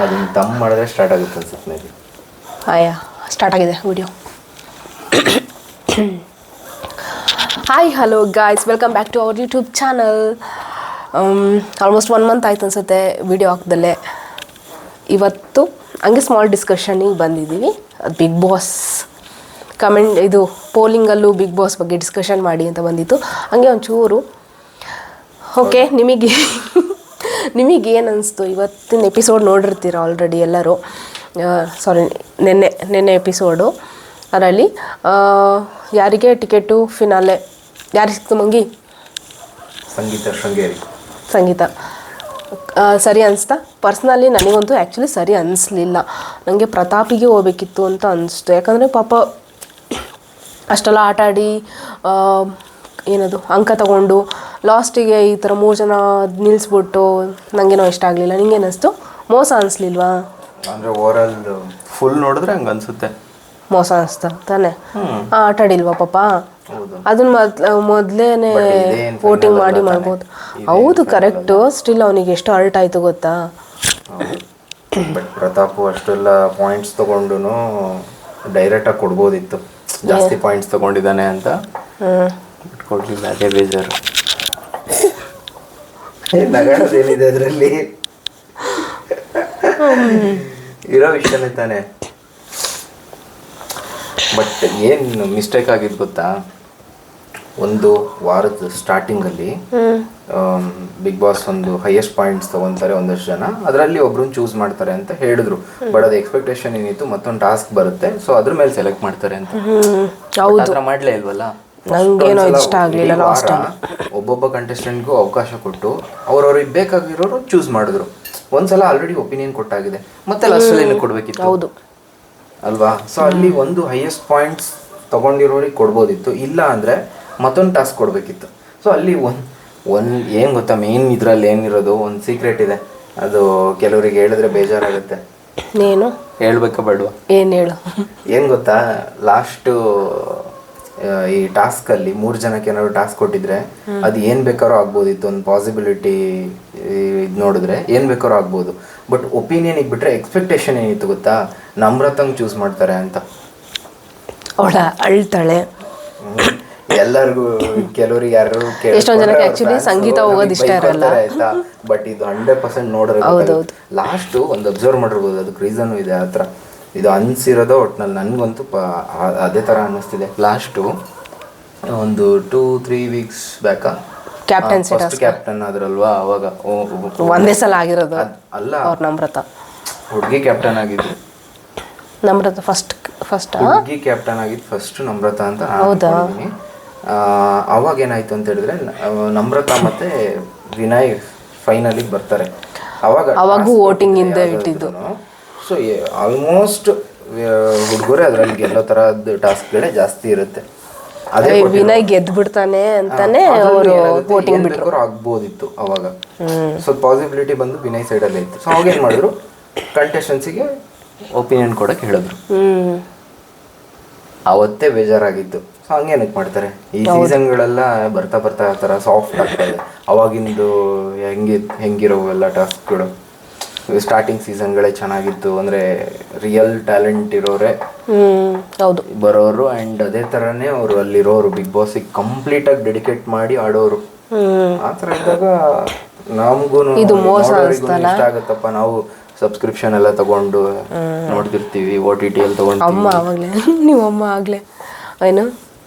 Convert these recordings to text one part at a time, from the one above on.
ಅದನ್ನ ತಮ್ಮ ಮಾಡಿದ್ರೆ ಸ್ಟಾರ್ಟ್ ಆಗುತ್ತೆ ಅನ್ಸುತ್ತೆ ಮೇ ಬಿ. ಆಯಾ ಸ್ಟಾರ್ಟ್ ಆಗಿದೆ video. Hi hello guys, welcome back to our YouTube channel. Almost 1 month ಆಯ್ತು ಅನ್ಸುತ್ತೆ ವಿಡಿಯೋ ಹಾಕ್ದಲ್ಲೇ. ಇವತ್ತು ಹಂಗೆ ಸ್ಮಾಲ್ ಡಿಸ್ಕಷನಿಗೆ ಬಂದಿದ್ದೀವಿ. ಬಿಗ್ ಬಾಸ್ ಕಮೆಂಟ್ ಇದು ಪೋಲಿಂಗಲ್ಲೂ ಬಿಗ್ ಬಾಸ್ ಬಗ್ಗೆ ಡಿಸ್ಕಷನ್ ಮಾಡಿ ಅಂತ ಬಂದಿತ್ತು. ಹಂಗೆ ಒಂಚೂರು ಓಕೆ, ನಿಮಗೇನು ಅನಿಸ್ತು? ಇವತ್ತಿನ ಎಪಿಸೋಡ್ ನೋಡಿರ್ತೀರ ಆಲ್ರೆಡಿ ಎಲ್ಲರೂ. ಸಾರಿ, ನೆನ್ನೆ ಎಪಿಸೋಡು. ಅದರಲ್ಲಿ ಯಾರಿಗೆ ಟಿಕೆಟು ಫಿನಾಲೆ ಯಾರಿಗೆ ಸಿಕ್ತು ಮಂಗಿ? ಸಂಗೀತ ಸರಿ ಅನಿಸ್ತಾ? ಪರ್ಸ್ನಲಿ ನನಗಂತೂ ಆ್ಯಕ್ಚುಲಿ ಸರಿ ಅನ್ನಿಸ್ಲಿಲ್ಲ. ನನಗೆ ಪ್ರತಾಪಿಗೆ ಹೋಗ್ಬೇಕಿತ್ತು ಅಂತ ಅನಿಸ್ತು. ಯಾಕಂದರೆ ಪಾಪ ಅಷ್ಟೆಲ್ಲ ಆಟ ಆಡಿ ಏನದು ಅಂಕ ತಗೊಂಡು ಲಾಸ್ಟಿಗೆ ಈ ಥರ 3 ಜನ ನಿಲ್ಲಿಸ್ಬಿಟ್ಟು ನನಗೇನೋ ಇಷ್ಟ ಆಗಲಿಲ್ಲ. ನಿಂಗೆ ಅನ್ನಿಸ್ತು? ಮೋಸ ಅನಿಸ್ಲಿಲ್ವಾ? ಅಂದರೆ ಓವರಾಲ್ ಫುಲ್ ನೋಡಿದ್ರೆ ಹಂಗೆ ಅನಿಸುತ್ತೆ. ಮೋಸ ಅನಿಸ್ತಾ ತಾನೆ? ಆಟ ಆಡಿಲ್ವಾ ಪಾಪ? ಅದನ್ನ ಮೊದಲೇನೆ ವೋಟಿಂಗ್ ಮಾಡ್ಬೋದು. ಹೌದು, ಕರೆಕ್ಟು. ಸ್ಟಿಲ್ ಅವನಿಗೆ ಎಷ್ಟು ಹರ್ಟ್ ಆಯಿತು ಗೊತ್ತಾ? ಬಟ್ ಪ್ರತಾಪು ಅಷ್ಟೆಲ್ಲ ಪಾಯಿಂಟ್ಸ್ ತೊಗೊಂಡು ಡೈರೆಕ್ಟಾಗಿ ಕೊಡ್ಬೋದಿತ್ತು. ಜಾಸ್ತಿ ಪಾಯಿಂಟ್ಸ್ ತೊಗೊಂಡಿದ್ದಾನೆ ಅಂತ ಕೊಡಲಿಲ್ಲ. ಅದೇ ಬೇಜಾರು. ನಗಾಡೋದೇನಿದೆ ಅದರಲ್ಲಿ? ಇರೋ ವಿಷಯನೇ ತಾನೆ. ಬಟ್ ಏನು ಮಿಸ್ಟೇಕ್ ಆಗಿದ್ದು ಗೊತ್ತಾ? ಒಂದು ವಾರದ ಸ್ಟಾರ್ಟಿಂಗಲ್ಲಿ ಬಿಗ್ ಬಾಸ್ ಒಂದು ಹೈಯೆಸ್ಟ್ ಪಾಯಿಂಟ್ಸ್ ತೊಗೊತಾರೆ ಒಂದಷ್ಟು ಜನ, ಅದರಲ್ಲಿ ಒಬ್ರನ್ನ ಚೂಸ್ ಮಾಡ್ತಾರೆ ಅಂತ ಹೇಳಿದ್ರು. ಬಟ್ ಅದು ಎಕ್ಸ್ಪೆಕ್ಟೇಷನ್ ಏನಿತ್ತು, ಮತ್ತೊಂದು ಟಾಸ್ಕ್ ಬರುತ್ತೆ, ಸೊ ಅದ್ರ ಮೇಲೆ ಸೆಲೆಕ್ಟ್ ಮಾಡ್ತಾರೆ ಅಂತ. ಹೌದು, ಮಾಡಲೇ ಇಲ್ವಲ್ಲ. ಒಬ್ಬೊಬ್ಬ ಕಂಟೆಸ್ಟೆಂಟ್ಗೂ ಅವಕಾಶ ಕೊಟ್ಟು ಅವ್ರವ್ರಿಗೆ ಬೇಕಾಗಿರೋರು ಚೂಸ್ ಮಾಡಿದ್ರು. ಒಂದ್ಸಲ ಆಲ್ರೆಡಿ ಒಪಿನಿಯನ್ ಕೊಟ್ಟಾಗಿದೆ, ಮತ್ತೆ ಲಾಸ್ಟಲ್ಲಿ ಏನು ಕೊಡ್ಬೇಕಿತ್ತು? ಹೌದು ಅಲ್ವಾ? ಸೊ ಅಲ್ಲಿ ಒಂದು ಹೈಯೆಸ್ಟ್ ಪಾಯಿಂಟ್ಸ್ ತಗೊಂಡಿರೋರಿಗೆ ಕೊಡ್ಬೋದಿತ್ತು, ಇಲ್ಲ ಅಂದರೆ ಮತ್ತೊಂದು ಟಾಸ್ಕ್ ಕೊಡಬೇಕಿತ್ತು. ಸೊ ಅಲ್ಲಿ ಒಂದು ಏನು ಗೊತ್ತಾ, ಮೇನ್ ಇದರಲ್ಲಿ ಏನಿರೋದು ಒಂದು ಸೀಕ್ರೆಟ್ ಇದೆ. ಅದು ಕೆಲವರಿಗೆ ಹೇಳಿದ್ರೆ ಬೇಜಾರಾಗುತ್ತೆ. ಏನು ಹೇಳ್ಬೇಕಾ ಬೇಡವಾ? ಏನು ಹೇಳು. ಏನು ಗೊತ್ತಾ, ಲಾಸ್ಟು ಈ ಟಾಸ್ಕಲ್ಲಿ 3 ಜನಕ್ಕೆ ಏನಾದ್ರು ಟಾಸ್ಕ್ ಕೊಟ್ಟಿದ್ರೆ ಅದು ಏನು ಬೇಕಾದ್ರೂ ಆಗ್ಬೋದಿತ್ತು. ಒಂದು ಪಾಸಿಬಿಲಿಟಿ ಇದು ನೋಡಿದ್ರೆ ಏನು ಬೇಕಾದ್ರೂ ಆಗ್ಬೋದು. ಬಟ್ ಒಪಿನಿಯನಿಗೆ ಬಿಟ್ಟರೆ ಎಕ್ಸ್ಪೆಕ್ಟೇಷನ್ ಏನಿತ್ತು ಗೊತ್ತಾ, ನಮ್ರತಂಗೆ ಚೂಸ್ ಮಾಡ್ತಾರೆ ಅಂತ. ಅವಳ ಅಳ್ತಾಳೆ ಎಲ್ಲರಿಗೂ. ಕೆಲವರಿಗೆ ಯಾರು ಎಷ್ಟೊಂದು ಜನಕ್ಕೆ ಆಕ್ಚುಲಿ ಸಂಗೀತ ಹೋಗೋದು ಇಷ್ಟ ಇರಲ್ಲ ಆಯ್ತಾ. ಬಟ್ ಇದು 100% ನೋಡಿರೋದು. ಲಾಸ್ಟ್ ಒಂದು ಅಬ್ಸರ್ವ್ ಮಾಡಿರ್ಬೋದು, ಅದಕ್ಕೆ ರೀಸನ್ ಇದೆ. ಆ ಥರ ಇದು ಅನ್ಸಿರೋದು ಒಟ್ನಲ್ಲಿ ನನಗಂತೂ ಅದೇ ಥರ ಅನ್ನಿಸ್ತಿದೆ. ಲಾಸ್ಟು ಒಂದು 2-3 ವೀಕ್ಸ್ ಬ್ಯಾಕಾ ಕ್ಯಾಪ್ಟನ್ ಆದ್ರಲ್ವಾ, ಅವಾಗ ಒಂದೇ ಸಲ ಆಗಿರೋದು ಅಲ್ಲ, ಅವ್ರ ನಮ್ರತ ಹುಡುಗಿ ಕ್ಯಾಪ್ಟನ್ ಆಗಿದ್ದು. ನಮ್ರತ ಫಸ್ಟ್ ಹುಡುಗಿ ಕ್ಯಾಪ್ಟನ್ ಆಗಿದ್ದು ಫಸ್ಟ್ ನಮ್ರತ ಅಂತ ನಾನು. ಅವಾಗ ಏನಾಯ್ತು ಅಂತ ಹೇಳಿದ್ರೆ, ನಮ್ರತ ಮತ್ತೆ ವಿನಯ್ ಫೈನಲಿಗೆ ಬರ್ತಾರೆ. ಅವಾಗೂ ವೋಟಿಂಗ್ ಇಂದ ಇಟ್ಟಿದ್ದು. ಸೊ ಆಲ್ಮೋಸ್ಟ್ ಹುಡುಗರೇ ಅದರಲ್ಲಿ ಗೆಲ್ಲೋ ಥರದ್ದು ಟಾಸ್ಕ್ಗಳೇ ಜಾಸ್ತಿ ಇರುತ್ತೆ. ಅದೇ ವಿನಯ್ ಗೆದ್ದು ಬಿಡ್ತಾನೆ ಅಂತಾನೆ ಅವರು ವೋಟಿಂಗ್ ಬಿಟ್ಟರು. ಆಗ್ಬೋದಿತ್ತು ಅವಾಗ. ಸೊ ಪಾಸಿಬಿಲಿಟಿ ಬಂದು ವಿನಯ್ ಸೈಡಲ್ಲೇ ಇತ್ತು. ಸೊ ಅವಾಗ ಏನು ಮಾಡಿದ್ರು, ಕಂಟೆಸ್ಟೆನ್ಸಿಗೆ ಒಪಿನಿಯನ್ ಕೊಡಕ್ಕೆ ಹೇಳಿದ್ರು. ಅವತ್ತೇ ಬೇಜಾರಾಗಿತ್ತು. ಸೊ ಹಂಗೇನಕ್ಕೆ ಮಾಡ್ತಾರೆ? ಈ ಸೀಸನ್ಗಳೆಲ್ಲ ಬರ್ತಾ ಆ ಥರ ಸಾಫ್ಟ್ ಆಗ್ತಾ ಇದೆ. ಅವಾಗಿಂದು ಹೆಂಗಿರೋವೆಲ್ಲ ಟಾಸ್ಕ್ಗಳು ಸ್ಟಾರ್ಟಿಂಗ್ ಸೀಸನ್ಗಳೇ ಚೆನ್ನಾಗಿತ್ತು. ಅಂದರೆ ರಿಯಲ್ ಟ್ಯಾಲೆಂಟ್ ಇರೋರೆ ಹೌದು ಬರೋರು. ಆ್ಯಂಡ್ ಅದೇ ಥರನೇ ಅವರು ಅಲ್ಲಿರೋರು ಬಿಗ್ ಬಾಸಿಗೆ ಕಂಪ್ಲೀಟಾಗಿ ಡೆಡಿಕೇಟ್ ಮಾಡಿ ಆಡೋರು. ಆ ಥರ ಇದ್ದಾಗ ನಮಗೂ ಇಷ್ಟ ಆಗುತ್ತಪ್ಪ. ನಾವು ಸಬ್ಸ್ಕ್ರಿಪ್ಷನ್ ಎಲ್ಲ ತಗೊಂಡು ನೋಡ್ತಿರ್ತೀವಿ, OTT ಅಲ್ಲಿ ತಗೊಂಡು. ನೀವು ಅಮ್ಮ ಆಗಲೇ ಏನು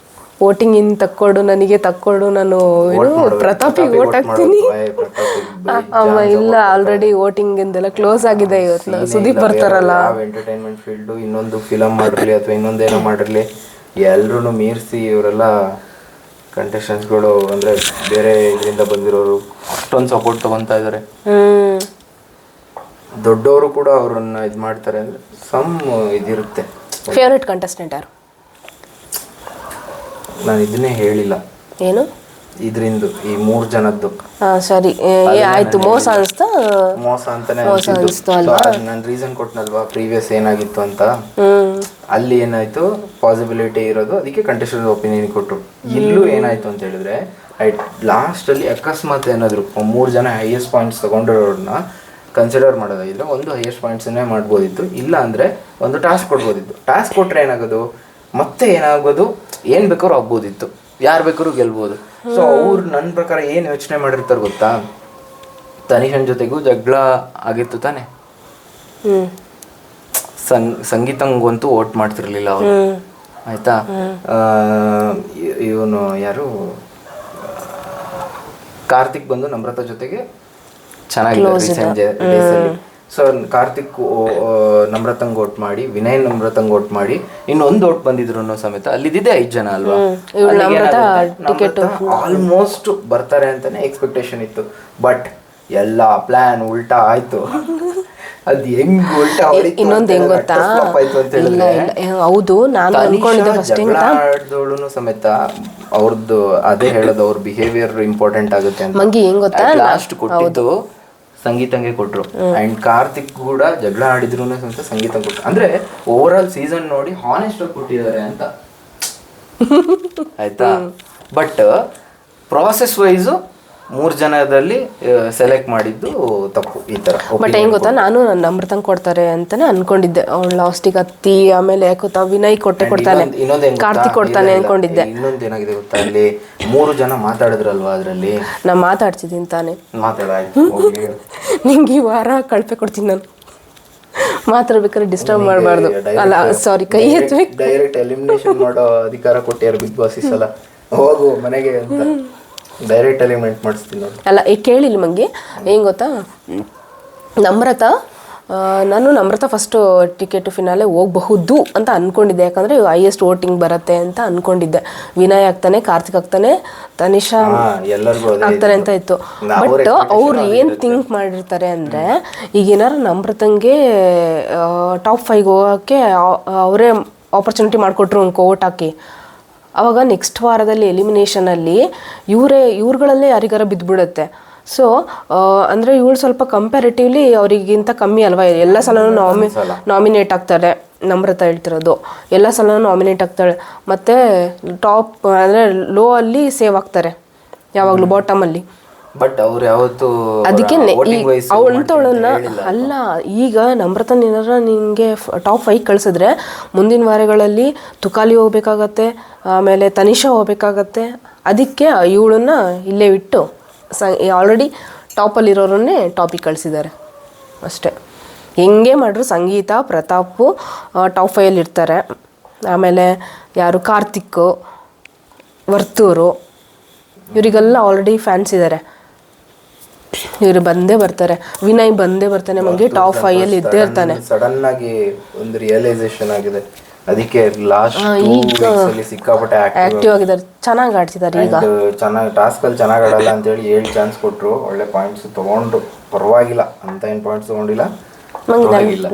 ವೋಟಿಂಗ್ ಇನ್ ತಕ್ಕೊಡು, ನನಗೆ ತಕ್ಕೊಡು, ನಾನು ಏನು ಪ್ರತಾಪಿಗೆ ವೋಟ್ ಹಾಕ್ತೀನಿ. ಅಮ್ಮ ಇಲ್ಲ, ಆಲ್ರೆಡಿ ವೋಟಿಂಗ್ ಇಂದೆಲ್ಲ ಕ್ಲೋಸ್ ಆಗಿದೆ. ಇವತ್ತು ಸುದೀಪ್ ಬರ್ತಾರಲ್ಲ, ಎಂಟರ್ಟೈನ್ಮೆಂಟ್ ಫೀಲ್ಡು ಇನ್ನೊಂದು ಫಿಲಮ್ ಮಾಡಿರಲಿ ಅಥವಾ ಇನ್ನೊಂದೇನೋ ಮಾಡಿರಲಿ, ಎಲ್ಲರೂ ಮೀರಿಸಿ ಇವರೆಲ್ಲ ಕಂಟೆಸ್ಟೆಂಟ್ಸ್ಗಳು ಅಂದರೆ ಬೇರೆ ಇದರಿಂದ ಬಂದಿರೋರು ಅಷ್ಟೊಂದು ಸಪೋರ್ಟ್ ತೊಗೊತಾ ಇದ್ದಾರೆ. ದೊಡ್ಡವರು ಕೂಡ ಅವ್ರನ್ನ ಇದು ಮಾಡ್ತಾರೆ. ಅಂದರೆ ಇದಿರುತ್ತೆ. ಫೇವ್ರೆಟ್ ಕಂಟೆಸ್ಟೆಂಟ್ ಯಾರು? ನಾನು ಇದನ್ನೇ ಹೇಳಿಲ್ಲ. ಏನು ಇದರಿಂದ ಈ 3 ಜನದ್ದು? ಸರಿ ಆಯ್ತು. ಮೋಸ ಅನಿಸ್ತಾ? ಮೋಸ ಅಂತಾನೆ ನಾನು ರೀಸನ್ ಕೊಟ್ಟನಲ್ವಾ ಪ್ರೀವಿಯಸ್ ಏನಾಗಿತ್ತು ಅಂತ. ಅಲ್ಲಿ ಏನಾಯ್ತು, ಪಾಸಿಬಿಲಿಟಿ ಇರೋದು, ಅದಕ್ಕೆ ಕಂಟೆಸ್ಟೆಂಟ್ ಒಪಿನಿಯನ್ ಕೊಟ್ಟರು. ಇಲ್ಲೂ ಏನಾಯ್ತು ಅಂತ ಹೇಳಿದ್ರೆ, ಲಾಸ್ಟಲ್ಲಿ ಅಕಸ್ಮಾತ್ ಏನಾದ್ರು 3 ಜನ ಹೈಯೆಸ್ಟ್ ಪಾಯಿಂಟ್ಸ್ ತಗೊಂಡಿರೋರನ್ನ ಕನ್ಸಿಡರ್ ಮಾಡೋದಾಗಿದ್ರೆ ಒಂದು ಹೈಯೆಸ್ಟ್ ಪಾಯಿಂಟ್ಸನ್ನೇ ಮಾಡ್ಬೋದಿತ್ತು. ಇಲ್ಲ ಅಂದರೆ ಒಂದು ಟಾಸ್ಕ್ ಕೊಡ್ಬೋದಿತ್ತು. ಟಾಸ್ಕ್ ಕೊಟ್ಟರೆ ಏನಾಗೋದು, ಮತ್ತೆ ಏನಾಗೋದು, ಏನು ಬೇಕಾದ್ರೂ ಆಗ್ಬೋದಿತ್ತು, ಯಾರು ಬೇಕಾದ್ರೂ ಗೆಲ್ಬೋದು. ಸೊ ಅವ್ರು ನನ್ನ ಪ್ರಕಾರ ಏನು ಯೋಚನೆ ಮಾಡಿರ್ತಾರೆ ಗೊತ್ತಾ, ತನಿಷನ್ ಜೊತೆಗೂ ಜಗಳ ಆಗಿತ್ತು ತಾನೆ, ಸಂಗೀತಂಗಂತೂ ವೋಟ್ ಮಾಡ್ತಿರ್ಲಿಲ್ಲ ಅವರು, ಆಯ್ತಾ. ಇವನು ಯಾರು ಕಾರ್ತಿಕ್ ಬಂದು ನಮ್ರತಾ ಜೊತೆಗೆ ಚೆನ್ನಾಗಿದೆ ರೀಸೆಂಟ್ ಡೇಸಲ್ಲಿ. ಸೊ ಕಾರ್ತಿಕ್ ನಮ್ರತಂಗ್ ವೋಟ್ ಮಾಡಿ, ವಿನಯ್ ನಮ್ರತಂಗ್ ವೋಟ್ ಮಾಡಿ, ಇನ್ನೊಂದು ವೋಟ್ ಬಂದಿದ್ರು ಸಮೇತ ಅಲ್ಲಿದ್ದಿದೆ 5 ಜನ ಅಲ್ವಾ. ಆಲ್ಮೋಸ್ಟ್ ಬರ್ತಾರೆ ಅಂತಾನೆ ಎಕ್ಸ್ಪೆಕ್ಟೇಷನ್ ಇತ್ತು. ಬಟ್ ಎಲ್ಲ ಪ್ಲಾನ್ ಉಲ್ಟಾ ಆಯ್ತು. ಅದ್ ಹೆಂಗ್ ಉಲ್ಟಾ ಇನ್ನೊಂದು ಹೆಂಗ್ ಗೊತ್ತಾ, ಹೌದು ನಾನು ಅನ್ಕೊಂಡಿದ್ದೆ ಫಸ್ಟ್ ಆಡ್ದೋಳು ಸಮೇತ ಅವ್ರದ್ದು ಅದೇ ಹೇಳೋದು, ಅವ್ರ ಬಿಹೇವಿಯರ್ ಇಂಪಾರ್ಟೆಂಟ್ ಆಗುತ್ತೆ ಅಂತ. ಮಂಗಿ ಹೆಂಗ್ ಗೊತ್ತಾ, ಲಾಸ್ಟ್ ಕೊಟ್ಟಿದ್ದು ಸಂಗೀತಂಗೆ ಕೊಟ್ರು. ಅಂಡ್ ಕಾರ್ತಿಕ್ ಕೂಡ ಜಗಳ ಆಡಿದ್ರು ಸಮೇತ ಸಂಗೀತ ಕೊಟ್ರು. ಅಂದ್ರೆ ಓವರ್ ಆಲ್ ಸೀಸನ್ ನೋಡಿ ಹಾನೆಸ್ಟ್ ಆಗಿ ಕೊಟ್ಟಿದ್ದಾರೆ ಅಂತ, ಆಯ್ತಾ. ಬಟ್ ಪ್ರಾಸೆಸ್ ವೈಸು 3 ಜನದಲ್ಲಿ ಸೆಲೆಕ್ಟ್ ಮಾಡಿದ್ದು ತಪ್ಪು ಈ ತರ. ಬಟ್ ಹೆಂಗ್ ಗೊತ್ತಾ, ನಾನು ನನ್ನ ಅಮೃತಂಗ್ ಕೊಡ್ತಾರೆ ಅಂತಾನೆ ಅನ್ಕೊಂಡಿದ್ದೆ. ಅವ್ಳು ಲಾಸ್ಟಿಗೆ ಅತ್ತಿ, ಆಮೇಲೆ ಯಾಕೋತಾ ವಿನಯ್ ಕೊಡ್ತಾನೆ, ಕಾರ್ತಿಕ್ ಕೊಡ್ತಾನೆ ಅನ್ಕೊಂಡಿದ್ದೆ. ಇನ್ನೊಂದೇನಾಗಿದೆ ಗೊತ್ತಾ, ಅಲ್ಲಿ 3 ಜನ ಮಾತಾಡಿದ್ರಲ್ವಾ, ಅದ್ರಲ್ಲಿ ನಾ ಮಾತಾಡ್ತಿದ್ದೀನಿ ತಾನೆ, ಮಾತಾಡಾಯ್ತು. ನಿಂಗೆ ಈ ವಾರ ಕಳಪೆ ಕೊಡ್ತೀನಿ ನಾನು, ಮಾತಾಡ್ಬೇಕಾದ್ರೆ ಡಿಸ್ಟರ್ಬ್ ಮಾಡಬಾರ್ದು. ಅಲ್ಲ ಸಾರಿ, ಕೈ ಎತ್ತಬೇಕು. ಡೈರೆಕ್ಟ್ ಎಲಿಮಿನೇಷನ್ ಮಾಡೋ ಅಧಿಕಾರ ಕೊಟ್ಟಿಯಾರ ಬಿಗ್ ಬಾಸ್ ಈ ಸಲ. ಹೋಗು ಮನೆಗೆ ಅಂತ ಡೈರೆಕ್ಟ್ ಎಲಿಮಿನೇಟ್ ಮಾಡಿಸ್ತೀನಿ. ಅಲ್ಲ ಕೇಳಿಲ್ಲ ಮಂಗಿ, ಹೆಂಗೆ ಗೊತ್ತಾ, ನಮ್ರತಾ, ನಾನು ನಮ್ರತಾ ಫಸ್ಟು ಟಿಕೆಟ್ ಫಿನಾಲೆ ಹೋಗಬಹುದು ಅಂತ ಅಂದ್ಕೊಂಡಿದ್ದೆ. ಯಾಕಂದರೆ ಹೈಯೆಸ್ಟ್ ವೋಟಿಂಗ್ ಬರುತ್ತೆ ಅಂತ ಅಂದ್ಕೊಂಡಿದ್ದೆ. ವಿನಯ್ ಆಗ್ತಾನೆ, ಕಾರ್ತಿಕ್ ಆಗ್ತಾನೆ, ತನಿಷಾ ಆಗ್ತಾರೆ ಅಂತ ಇತ್ತು. ಬಟ್ ಅವ್ರು ಏನು ಥಿಂಕ್ ಮಾಡಿರ್ತಾರೆ ಅಂದರೆ, ಈಗ ಏನಾರು ನಮ್ರತಂಗೆ ಟಾಪ್ 5 ಹೋಗೋಕ್ಕೆ ಅವರೇ ಆಪರ್ಚುನಿಟಿ ಮಾಡಿಕೊಟ್ರು ಅನ್ಕೋ ವೋಟ್ ಹಾಕಿ. ಆವಾಗ ನೆಕ್ಸ್ಟ್ ವಾರದಲ್ಲಿ ಎಲಿಮಿನೇಷನಲ್ಲಿ ಇವ್ರುಗಳಲ್ಲೇ ಯಾರಿಗಾರ ಬಿದ್ದುಬಿಡುತ್ತೆ. ಸೊ ಅಂದರೆ ಇವಳು ಸ್ವಲ್ಪ ಕಂಪ್ಯಾರಿಟಿವ್ಲಿ ಅವರಿಗಿಂತ ಕಮ್ಮಿ ಅಲ್ವಾ. ಎಲ್ಲ ಸಲನೂ ನಾಮಿನೇಟ್ ಆಗ್ತಾರೆ. ನಮ್ರತಾ ಹೇಳ್ತಿರೋದು, ಎಲ್ಲ ಸಲನೂ ನಾಮಿನೇಟ್ ಆಗ್ತಾಳೆ. ಮತ್ತು ಟಾಪ್ ಅಂದರೆ ಲೋ ಅಲ್ಲಿ ಸೇವ್ ಆಗ್ತಾರೆ ಯಾವಾಗಲೂ, ಬಾಟಮಲ್ಲಿ. ಬಟ್ ಅವ್ರು ಯಾವತ್ತು ಅದಕ್ಕೆ ಅವಳನ್ನ ಅಲ್ಲ, ಈಗ ನಮ್ರತನ್ ಏನಾರ ನಿನಗೆ ಟಾಪ್ 5 ಕಳಿಸಿದ್ರೆ ಮುಂದಿನ ವಾರಗಳಲ್ಲಿ ತುಕಾಲಿ ಹೋಗ್ಬೇಕಾಗತ್ತೆ, ಆಮೇಲೆ ತನಿಷಾ ಹೋಗ್ಬೇಕಾಗತ್ತೆ. ಅದಕ್ಕೆ ಇವಳನ್ನ ಇಲ್ಲೇ ಬಿಟ್ಟು ಆಲ್ರೆಡಿ ಟಾಪಲ್ಲಿರೋರನ್ನೇ ಟಾಪಿಗೆ ಕಳಿಸಿದ್ದಾರೆ ಅಷ್ಟೇ. ಹೆಂಗೆ ಮಾಡ್ರು ಸಂಗೀತ, ಪ್ರತಾಪು ಟಾಪ್ 5 ಇರ್ತಾರೆ. ಆಮೇಲೆ ಯಾರು ಕಾರ್ತಿಕ್, ವರ್ತೂರು, ಇವರಿಗೆಲ್ಲ ಆಲ್ರೆಡಿ ಫ್ಯಾನ್ಸ್ ಇದ್ದಾರೆ. ಇವರು ಬಂದೇ ಬರ್ತಾರೆ. ವಿನಯ್ ಬಂದೇ ಬರ್ತಾನೆ, ಮಂಗೆ ಟಾಪ್ 5 ಇದ್ದೇ ಇರ್ತಾನೆ. ಸಡನ್ ಆಗಿ ಒಂದು ರಿಯಲೈಸೇಷನ್ ಆಗಿದೆ, ಅದಕ್ಕೆ ಲಾಸ್ಟ್ 2 ವೀಕ್ಸ್ ಅಲ್ಲಿ ಸಿಕ್ಕಾಪಟ್ಟೆ ಆಕ್ಟಿವ್ ಆಗಿದ್ದಾರೆ, ಚೆನ್ನಾಗಿ ಆಡ್ತಿದ್ದಾರೆ. ಈಗ ಚೆನ್ನಾಗಿ ಟಾಸ್ಕ್ ಅಲ್ಲಿ ಚೆನ್ನಾಗಿ ಆಡಲ್ಲ ಅಂತ ಹೇಳಿ 7 ಚಾನ್ಸ್ ಕೊಟ್ರು, ಒಳ್ಳೆ ಪಾಯಿಂಟ್ಸ್ ತಗೊಂಡು, ಪರವಾಗಿಲ್ಲ ಅಂತ ಏನು ಪಾಯಿಂಟ್ಸ್ ತಗೊಂಡಿಲ್ಲ.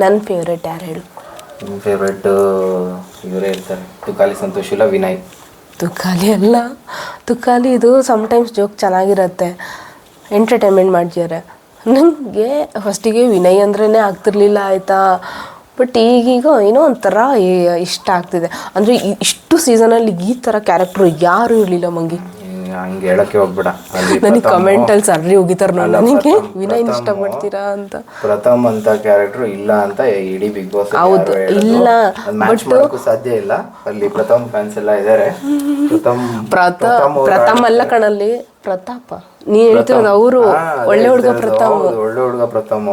ನನ್ನ ಫೇವ್ರೇಟ್ ಯಾರು ಹೇಳು? ನಿಮ್ಮ ಫೇವ್ರೇಟ್ ಇವರೇ ಇರ್ತಾರೆ, ತುಕಾಲಿ ಸಂತೋಷ್ ಇಲ್ಲ ವಿನಯ್. ತುಕಾಲಿ ಅಲ್ಲ, ತುಕಾಲಿ ಇದು ಸಮ್ಟೈಮ್ಸ್ ಜೋಕ್ ಚೆನ್ನಾಗಿರುತ್ತೆ, ಎಂಟರ್ಟೈನ್ಮೆಂಟ್ ಮಾಡ್ತಿದ್ದಾರೆ. ನನಗೆ ಫಸ್ಟಿಗೆ ವಿನಯ್ ಅಂದ್ರೇ ಆಗ್ತಿರ್ಲಿಲ್ಲ, ಆಯಿತಾ. ಬಟ್ ಈಗೀಗ ಏನೋ ಒಂಥರ ಇಷ್ಟ ಆಗ್ತಿದೆ. ಅಂದರೆ ಇಷ್ಟು ಸೀಸನಲ್ಲಿ ಈ ಥರ ಕ್ಯಾರೆಕ್ಟ್ರು ಯಾರೂ ಇರಲಿಲ್ಲ ಮಂಗಿ. ಹಂಗೆ ಹೇಳಕ್ಕೆ ಹೋಗ್ಬೇಡ, ನನಗೆ ಕಮೆಂಟಲ್ಲಿ ಸರ್ರಿ ಹೋಗಿತಾರೆ ನೋಡಿ, ನನಗೆ ವಿನಯ್ ಇಷ್ಟಪಡ್ತೀರಾ ಅಂತ. ಪ್ರಥಮ್ ಅಂತ ಕ್ಯಾರೆಕ್ಟರ್ ಇಲ್ಲ ಅಂತ ಇಡೀ ಬಿಗ್ ಬಾಸ್ ಹೌದು, ಇಲ್ಲ ಮ್ಯಾಚ್ ಮಾಡೋಕ್ಕೂ ಸಾಧ್ಯ ಇಲ್ಲ. ಅಲ್ಲಿ ಪ್ರಥಮ್ ಫ್ಯಾನ್ಸ್ ಎಲ್ಲ ಇದ್ದಾರೆ. ಪ್ರಥಮ್ ಅಲ್ಲ ಕಣಲ್ಲಿ, ಪ್ರತಾಪ ನೀ ಹೇಳ್ತಿರೋದು. ಅವರು ಒಳ್ಳೆ ಹುಡುಗ ಪ್ರಥಮ್, ಒಳ್ಳೆ ಹುಡುಗ ಪ್ರಥಮ್.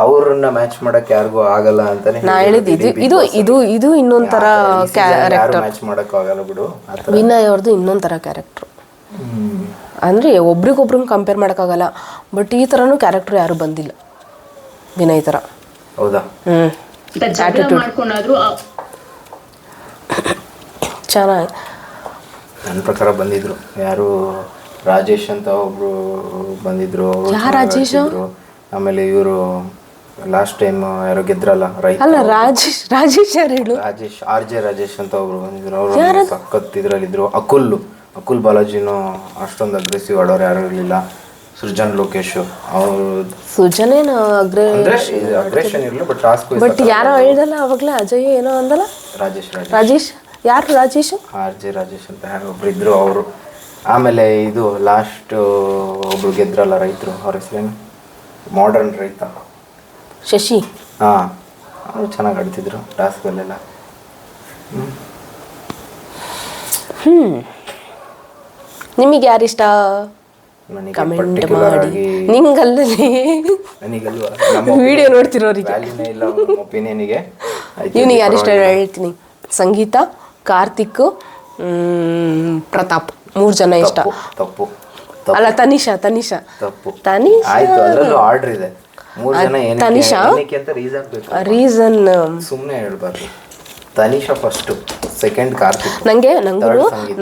ಅವ್ರನ್ನ ಮ್ಯಾಚ್ ಮಾಡಕ್ ಯಾರಿಗೂ ಆಗಲ್ಲ ಅಂತಾನೆ ನಾ ಹೇಳಿದ್ದು. ಇದು ಇನ್ನೊಂಥರ ಕ್ಯಾರೆಕ್ಟರ್, ಮ್ಯಾಚ್ ಮಾಡಕ್ ಆಗಲ್ಲ ಬಿಡು. ವಿನಯ್ ಅವ್ರದ್ದು ಇನ್ನೊಂಥರ ಕ್ಯಾರೆಕ್ಟರ್. ಅಂದರೆ ಒಬ್ರಿಗೊಬ್ರನ್ನ ಕಂಪೇರ್ ಮಾಡೋಕ್ಕಾಗಲ್ಲ. ಬಟ್ ಈ ಥರನೂ ಕ್ಯಾರೆಕ್ಟರ್ ಯಾರು ಬಂದಿಲ್ಲ ವಿನಯ್ ಥರ. ಹೌದಾ? ಚೆನ್ನಾಗಿ ನನ್ನ ಪ್ರಕಾರ ಬಂದಿದ್ರು. ಯಾರು ರಾಜೇಶ್ ಅಂತ ಒಬ್ರು ಬಂದಿದ್ರು. ರಾಜೇಶ್? ಆಮೇಲೆ ಇವರು ಲಾಸ್ಟ್ ಟೈಮ್ ಯಾರೋ ಗೆದ್ರಲ್ಲ, ಅಲ್ಲ ರಾಜೇಶ್ ಯಾರು ಹೇಳು? ರಾಜೇಶ್, RJ ರಾಜೇಶ್ ಅಂತ ಒಬ್ರು ಬಂದಿದ್ರು. ಅವರು ಸಖತ್ ಇದ್ರಲ್ಲಿದ್ರು. ಅಕುಲ್ ಬಾಲಾಜಿನೂ ಅಷ್ಟೊಂದು ಅಗ್ರೆಸಿವ್ ಆಡೋರು ಯಾರು ಇರಲಿಲ್ಲ. ಸೃಜನ್ ಲೋಕೇಶ್ ಅವರು, ಸುಜನೇನು ಅಗ್ರೆಷನ್ ಇರಲಿಲ್ಲ, ಬಟ್ ಟಾಸ್ಕ್ ಬಟ್ ಯಾರೋ ಹೇಳ್ದಲ್ಲ ಅವಾಗಲೇ, ಅಜಯ್ ಏನೋ ಅಂದಲ್ಲ. ರಾಜೇಶ್ ಯಾರು? ರಾಜೇಶ್, RJ ರಾಜೇಶ್ ಅಂತ ಒಬ್ರು ಇದ್ರು ಅವರು. ಆಮೇಲೆ ಇದು ಲಾಸ್ಟ್ ಒಬ್ರು ಗೆದ್ರಲ್ಲ ರೈತರು, ಅವ್ರ ಹೆಸರೇನು? ಮಾಡರ್ನ್ ರೈತ, ಶಶಿ. ಹಾಂ, ಅವರು ಚೆನ್ನಾಗಿ ಆಡ್ತಿದ್ರು ಟಾಸ್ಕಲ್ಲೆಲ್ಲ. ನಿಮಗೆ ಯಾರಿಷ್ಟ ನನಗೆ ಕಮೆಂಟ್ ಪರ್ಟಿಕ್ಯುಲರ್ ಮಾಡಿ. ಆಗಿ ನಿಂಗಲ್ಲದೆ ನನಗಲ್ವಾ ವಿಡಿಯೋ ನೋಡ್ತಿರೋರಿಗೆ ವ್ಯಾಲ್ಯೂನೇ ಇಲ್ಲ ಒಪಿನಿಯನಿಗೆ. ಇವನಿಗೆ ಯಾರಿಷ್ಟ ಹೇಳ್ತೀನಿ. ಸಂಗೀತ, ಕಾರ್ತಿಕ್, ಪ್ರತಾಪ್, 3 ಜನ ಇಷ್ಟ. ತಪ್ಪು ಅಲ್ಲ, ತನಿಷಾ. ತಪ್ಪು. ಆಯ್ತು, ಅದರಲ್ಲೂ ಆರ್ಡರ್ ಇದೆ. 3 ಜನ ಏನಕ್ಕೆ ಅಂತ ರೀಸನ್ ಬೇಕು. ರೀಸನ್ ಸುಮ್ಮನೆ ಹೇಳ್ಬಾರ್ದು. Tanisha first, second Karthik.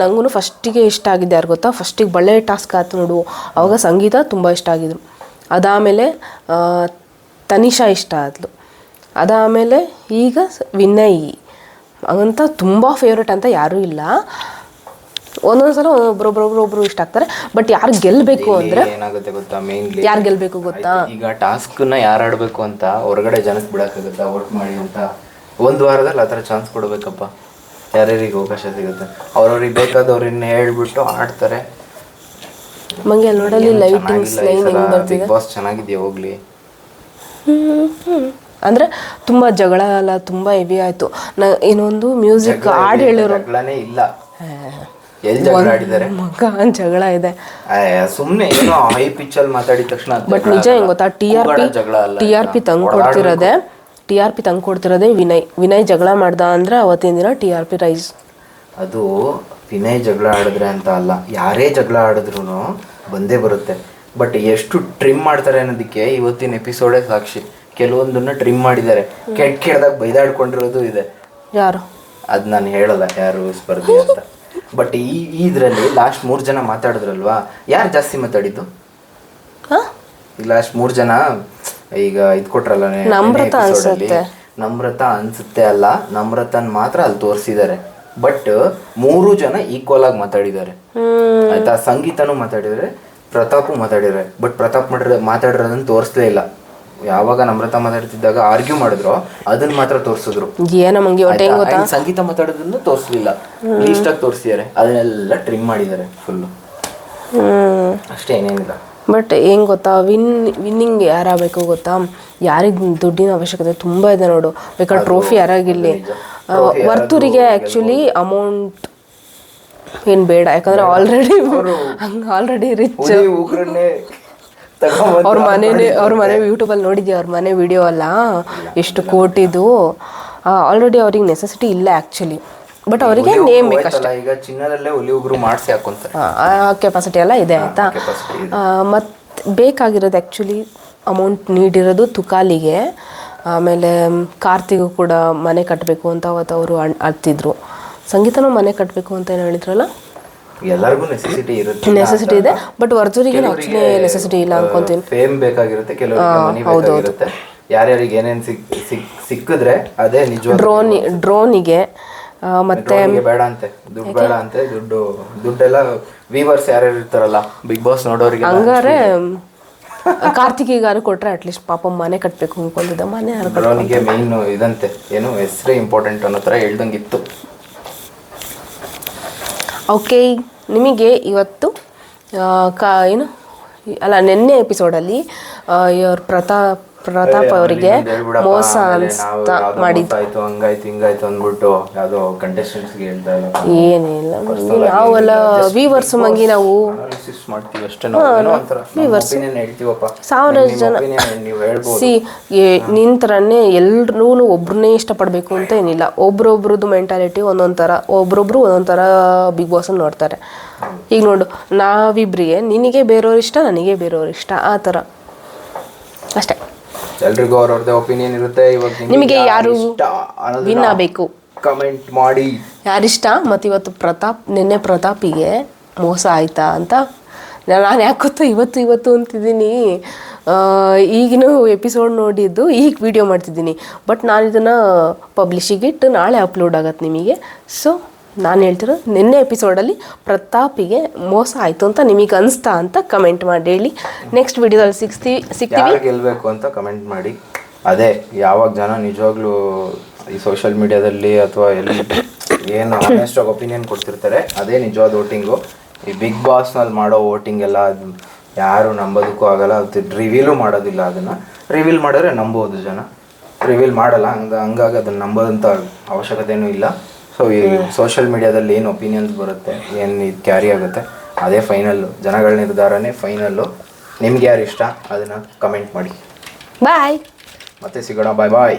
ನಂಗೂ ಫಸ್ಟಿಗೆ ಇಷ್ಟ ಆಗಿದ್ದು ಯಾರು ಗೊತ್ತಾ? ಫಸ್ಟಿಗೆ ಬಳ್ಳೆ ಟಾಸ್ಕ್ ಆಯ್ತು ನೋಡು, ಅವಾಗ ಸಂಗೀತ ತುಂಬ ಇಷ್ಟ ಆಗಿದ್ರು. ಅದಾದಮೇಲೆ ತನಿಷಾ ಇಷ್ಟ ಆದ್ಲು. ಅದಾದಮೇಲೆ ಈಗ ವಿನಯ್ ಅಂತ ತುಂಬ ಫೇವ್ರೇಟ್ ಅಂತ ಯಾರೂ ಇಲ್ಲ. ಒಂದೊಂದ್ಸಲ ಒಬ್ಬೊಬ್ರು ಇಷ್ಟ ಆಗ್ತಾರೆ. ಬಟ್ ಯಾರು ಗೆಲ್ಲಬೇಕು ಅಂದರೆ ಏನಾಗುತ್ತೆ ಗೊತ್ತಾ? ಮೇನ್ಲಿ ಯಾರು ಗೆಲ್ಲಬೇಕು ಗೊತ್ತಾ? ಈಗ ಟಾಸ್ಕ್ನ ಯಾರು ಆಡಬೇಕು ಅಂತ ಹೊರಗಡೆ ಜನಕ್ಕೆ ಬಿಡೋಕ್ಕಾಗುತ್ತಾ? ವೋಟ್ ಮಾಡಿ ಅಂತ 1 ವಾರದಲ್ಲಿ ಆ ಥರ ಚಾನ್ಸ್ ಕೊಡಬೇಕಪ್ಪ. ಯಾರ್ಯಾರಿಗೆ ಅವಕಾಶ ಸಿಗುತ್ತೆ ಅವ್ರವ್ರಿಗೆ ಬೇಕಾದವ್ರನ್ನ ಹೇಳ್ಬಿಟ್ಟು ಆಡ್ತಾರೆ. ಮಂಗೆ ನೋಡಲಿ ಲೈಟಿಂಗ್ಸ್ ಲೈನ್ ಹೆಂಗೆ ಬರ್ತಿದೆ. ಬಿಗ್ ಬಾಸ್ ಚೆನ್ನಾಗಿದೆಯಾ ಹೋಗ್ಲಿ. ಅಂದರೆ ತುಂಬ ಜಗಳ ಎಲ್ಲ ತುಂಬ ಹೆವಿ ಆಯಿತು. ಏನೊಂದು ಮ್ಯೂಸಿಕ್ ಹಾಡು ಹೇಳಿರೋ ಜಗಳನೇ ಇಲ್ಲ. ಎಲ್ಲಿ ಜಗಳ ಆಡಿದ್ದಾರೆ? ಮಗ ಜಗಳ ಇದೆ. ಸುಮ್ಮನೆ ಏನೋ ಹೈ ಪಿಚ್ಚಲ್ಲಿ ಮಾತಾಡಿದ ತಕ್ಷಣ. ಬಟ್ ನಿಜ ಹೆಂಗೆ ಗೊತ್ತಾ? ಟಿ ಆರ್ ಪಿ ತಂದು ಕೊಡ್ತಿರೋದೇ ವಿನಯ್ ಜಗಳ ಮಾಡ್ದ ಅಂದರೆ ಅವತ್ತಿನ ದಿನ TRP ರೈಸ್. ಅದು ವಿನಯ್ ಜಗಳ ಆಡಿದ್ರೆ ಅಂತ ಅಲ್ಲ, ಯಾರೇ ಜಗಳ ಆಡಿದ್ರು ಬಂದೇ ಬರುತ್ತೆ. ಬಟ್ ಎಷ್ಟು ಟ್ರಿಮ್ ಮಾಡ್ತಾರೆ ಅನ್ನೋದಕ್ಕೆ ಇವತ್ತಿನ ಎಪಿಸೋಡೇ ಸಾಕ್ಷಿ. ಕೆಲವೊಂದನ್ನ ಟ್ರಿಮ್ ಮಾಡಿದ್ದಾರೆ. ಕೆಟ್ಟದಾಗ ಬೈದಾಡ್ಕೊಂಡಿರೋದು ಇದೆ. ಯಾರು ಅದು ನಾನು ಹೇಳಲ್ಲ ಯಾರು ಸ್ಪರ್ಧೆ ಅಂತ. ಬಟ್ ಇದರಲ್ಲಿ ಲಾಸ್ಟ್ 3 ಜನ ಮಾತಾಡಿದ್ರಲ್ವಾ, ಯಾರು ಜಾಸ್ತಿ ಮಾತಾಡಿದ್ದು? ಲಾಸ್ಟ್ 3 ಜನ ಈಗ ಇದು ಕೊಟ್ರಲ್ಲ, ನಮ್ರತಾ ಅನ್ಸುತ್ತೆ ಅಲ್ಲ, ನಮ್ರತನ್ ಮಾತ್ರ ಅಲ್ಲಿ ತೋರಿಸಿದ್ದಾರೆ. ಬಟ್ 3 ಜನ ಈಕ್ವಲ್ ಆಗಿ ಮಾತಾಡಿದ್ದಾರೆ ಆಯ್ತಾ. ಸಂಗೀತನೂ ಮಾತಾಡಿದರೆ, ಪ್ರತಾಪು ಮಾತಾಡಿದ್ದಾರೆ. ಬಟ್ ಪ್ರತಾಪ್ ಮಾತಾಡಿರೋದನ್ನ ತೋರಿಸ್ಲೇ ಇಲ್ಲ. ಯಾವಾಗ ನಮ್ರತಾ ಮಾತಾಡ್ತಿದ್ದಾಗ ಆರ್ಗ್ಯೂ ಮಾಡಿದ್ರು ಅದನ್ನ ಮಾತ್ರ ತೋರಿಸಿದ್ರು. ಸಂಗೀತ ಮಾತಾಡೋದನ್ನು ತೋರಿಸ್ಲಿಲ್ಲ, ಲೀಸ್ಟ್ ಆಗಿ ತೋರಿಸಿದ್ದಾರೆ. ಅದನ್ನೆಲ್ಲ ಟ್ರಿಮ್ ಮಾಡಿದ್ದಾರೆ ಫುಲ್ಲು, ಅಷ್ಟೇ, ಏನೇನಿಲ್ಲ. ಬಟ್ ಏನು ಗೊತ್ತಾ, ವಿನ್ನಿಂಗ್ ಯಾರಾಗಬೇಕು ಗೊತ್ತಾ? ಯಾರಿಗೆ ದುಡ್ಡಿನ ಅವಶ್ಯಕತೆ ತುಂಬ ಇದೆ ನೋಡು. ಬೇಕಾದ್ರೆ ಟ್ರೋಫಿ ಯಾರಾಗಿರಲಿ. ವರ್ತೂರಿಗೆ ಆ್ಯಕ್ಚುಲಿ ಅಮೌಂಟ್ ಏನು ಬೇಡ, ಯಾಕಂದರೆ ಆಲ್ರೆಡಿ ರಿಚ್. ಅವ್ರ ಮನೆ ಯೂಟ್ಯೂಬಲ್ಲಿ ನೋಡಿದ್ಯಾ? ಅವ್ರ ಮನೆ ವಿಡಿಯೋ ಅಲ್ಲ, ಎಷ್ಟು ಕೋಟಿದು. ಆಲ್ರೆಡಿ ಅವ್ರಿಗೆ ನೆಸೆಸಿಟಿ ಇಲ್ಲ ಆ್ಯಕ್ಚುಲಿ. ಬಟ್ ಅವರಿಗೆ ನೇಮ್ ಬೇಕಷ್ಟೇ. ಈಗ ಚಿನ್ನದಲ್ಲೇ ಒಲಿಯುಗ್ರು ಮಾಡಿಸಿ ಹಾಕೊಂತಾರೆ, ಕೆಪಾಸಿಟಿ ಎಲ್ಲ ಇದೆ ಆಯಿತಾ. ಮತ್ತು ಬೇಕಾಗಿರೋದು ಆ್ಯಕ್ಚುಲಿ ಅಮೌಂಟ್ ನೀಡಿರೋದು ತುಕಾಲಿಗೆ. ಆಮೇಲೆ ಕಾರ್ತಿಗೂ ಕೂಡ ಮನೆ ಕಟ್ಟಬೇಕು ಅಂತ ಅವತ್ತು ಅವರು ಅಳ್ತಿದ್ರು. ಸಂಗೀತನೂ ಮನೆ ಕಟ್ಟಬೇಕು ಅಂತ ಏನು ಹೇಳಿದ್ರಲ್ಲ. ಎಲ್ಲರಿಗೂ ನೆಸೆಸಿಟಿ ಇದೆ. ಬಟ್ ವರ್ತೂರಿಗೆ ಆ್ಯಕ್ಚುಲಿ ನೆಸೆಸಿಟಿ ಇಲ್ಲ ಅನ್ಕೊಂತೀನಿ. ಫೇಮ್ ಬೇಕಾಗಿರುತ್ತೆ, ಕೆಲವರಿಗೆ ಮನಿ ಬೇಕಾಗಿರುತ್ತೆ. ಯಾರ್ಯಾರಿಗೆ ಏನೇನು ಸಿಕ್ಕಿದ್ರೆ ಅದೇ ನಿಜ. ಡ್ರೋನಿಗೆ ಮತ್ತೆ ಬೇಡ ಅಂತೆ, ದುಡ್ಡು ಬೇಡ ಅಂತೆ. ದುಡ್ಡೆಲ್ಲ ವೀವರ್ಸ್ ಯಾರ್ಯಾರು ಇರ್ತಾರಲ್ಲ ಬಿಗ್ ಬಾಸ್ ನೋಡೋರಿಗೆ. ಹಂಗಾರೆ ಕಾರ್ತಿಕಿಗಾರು ಕೊಟ್ರೆ ಅಟ್ಲೀಸ್ಟ್ ಪಾಪ ಮನೆ ಕಟ್ಟಬೇಕು ಅನ್ಕೊಂಡಿದ್ದ. ಮನೆ ಡ್ರೋನಿಗೆ ಮೇನ್ ಇದಂತೆ, ಏನು ಹೆಸರೇ ಇಂಪಾರ್ಟೆಂಟ್ ಅನ್ನೋ ಥರ ಹೇಳ್ದಂಗಿತ್ತು. ಓಕೆ, ನಿಮಗೆ ಇವತ್ತು ನೆನ್ನೆ ಎಪಿಸೋಡಲ್ಲಿ ಇವ್ರ ಪ್ರತಾಪ್ ಅವರಿಗೆ ಮೋಸ ಅಂತ ಮಾಡಿದ್ದು. ಹಂಗಾಯ್ತು ಹಿಂಗಾಯ್ತು ಅಂದ್ಬಿಟ್ಟು ಯಾವುದೋ ಕಂಟೆಸ್ಟೆಂಟ್ಸ್ಗೆ ಹೇಳ್ತಾ ಇಲ್ಲ. ಏನಿಲ್ಲ, ನಾವೆಲ್ಲ ವೀವರ್ಸ್ ಮಂಗಿ ನಾವು ಮಾಡ್ತೀವಿ ಅಷ್ಟೇ. ವೀವರ್ಸ್ ಹೇಳ್ತೀವಪ್ಪ, 1000 ಜನ ನಿನ್ನ ಥರನೇ ಎಲ್ಲರೂ ಒಬ್ರನ್ನೇ ಇಷ್ಟಪಡಬೇಕು ಅಂತ ಏನಿಲ್ಲ. ಒಬ್ರೊಬ್ರದ್ದು ಮೆಂಟಾಲಿಟಿ ಒಂದೊಂದು ಥರ, ಒಬ್ರೊಬ್ರು ಒಂದೊಂದು ಥರ ಬಿಗ್ ಬಾಸನ್ನು ನೋಡ್ತಾರೆ. ಈಗ ನೋಡು, ನಾವಿಬ್ರಿಗೆ ನಿನಗೆ ಬೇರೆಯವ್ರು ಇಷ್ಟ, ನನಗೆ ಬೇರೆಯವ್ರು ಇಷ್ಟ, ಆ ಥರ ಅಷ್ಟೇ. ಎಲ್ರಿಗೂ ಅವ್ರವ್ರದ್ದೇ ಒಪಿನಿಯನ್ ಇರುತ್ತೆ. ಇವಾಗ ನಿಮಗೆ ಯಾರು ವಿನ್ ಆಗಬೇಕು ಕಮೆಂಟ್ ಮಾಡಿ, ಯಾರಿಷ್ಟ. ಮತ್ತು ಇವತ್ತು ನಿನ್ನೆ ಪ್ರತಾಪಿಗೆ ಮೋಸ ಆಯ್ತಾ ಅಂತ ನಾನು ಯಾಕೆ ಗೊತ್ತಾ ಇವತ್ತು ಅಂತಿದ್ದೀನಿ. ಈಗಿನ ಎಪಿಸೋಡ್ ನೋಡಿದ್ದು ಈಗ ವಿಡಿಯೋ ಮಾಡ್ತಿದ್ದೀನಿ. ಬಟ್ ನಾನು ಇದನ್ನು ಪಬ್ಲಿಷಿಗೆ ಇಟ್ಟು ನಾಳೆ ಅಪ್ಲೋಡ್ ಆಗತ್ತೆ ನಿಮಗೆ. ಸೊ ನಾನು ಹೇಳ್ತಿರೋ ನಿನ್ನೆ ಎಪಿಸೋಡಲ್ಲಿ ಪ್ರತಾಪಿಗೆ ಮೋಸ ಆಯಿತು ಅಂತ ನಿಮಗೆ ಅನಿಸ್ತಾ ಅಂತ ಕಮೆಂಟ್ ಮಾಡಿ ಹೇಳಿ. ನೆಕ್ಸ್ಟ್ ವಿಡಿಯೋದಲ್ಲಿ ಸಿಗ್ತೀವಿ. ಗೆಲ್ಲಬೇಕು ಅಂತ ಕಮೆಂಟ್ ಮಾಡಿ. ಅದೇ ಯಾವಾಗ ಜನ ನಿಜವಾಗ್ಲೂ ಈ ಸೋಷಿಯಲ್ ಮೀಡಿಯಾದಲ್ಲಿ ಅಥವಾ ಎಲ್ಲಿ ಏನು ಆನೆಸ್ಟಾಗಿ ಒಪಿನಿಯನ್ ಕೊಡ್ತಿರ್ತಾರೆ ಅದೇ ನಿಜವಾದ ವೋಟಿಂಗು. ಈ ಬಿಗ್ ಬಾಸ್ನಲ್ಲಿ ಮಾಡೋ ವೋಟಿಂಗ್ ಎಲ್ಲ ಅದು ಯಾರು ನಂಬೋದಕ್ಕೂ ಆಗಲ್ಲ, ಅದು ರಿವೀಲು ಮಾಡೋದಿಲ್ಲ. ಅದನ್ನು ರಿವೀಲ್ ಮಾಡಿದ್ರೆ ನಂಬೋದು ಜನ, ರಿವೀಲ್ ಮಾಡಲ್ಲ. ಹಂಗಾಗಿ ಅದನ್ನು ನಂಬೋದಂಥ ಅವಶ್ಯಕತೆಯೂ ಇಲ್ಲ. ಸೊ ಈ ಸೋಷಿಯಲ್ ಮೀಡಿಯಾದಲ್ಲಿ ಏನು ಒಪಿನಿಯನ್ಸ್ ಬರುತ್ತೆ, ಏನು ಇದು ಕ್ಯಾರಿ ಆಗುತ್ತೆ, ಅದೇ ಫೈನಲ್ಲು. ಜನಗಳ ನಿರ್ಧಾರನೇ ಫೈನಲ್ಲು. ನಿಮ್ಗೆ ಯಾರು ಇಷ್ಟ ಅದನ್ನು ಕಮೆಂಟ್ ಮಾಡಿ. ಬಾಯ್. ಮತ್ತೆ ಸಿಗೋಣ. ಬಾಯ್ ಬಾಯ್.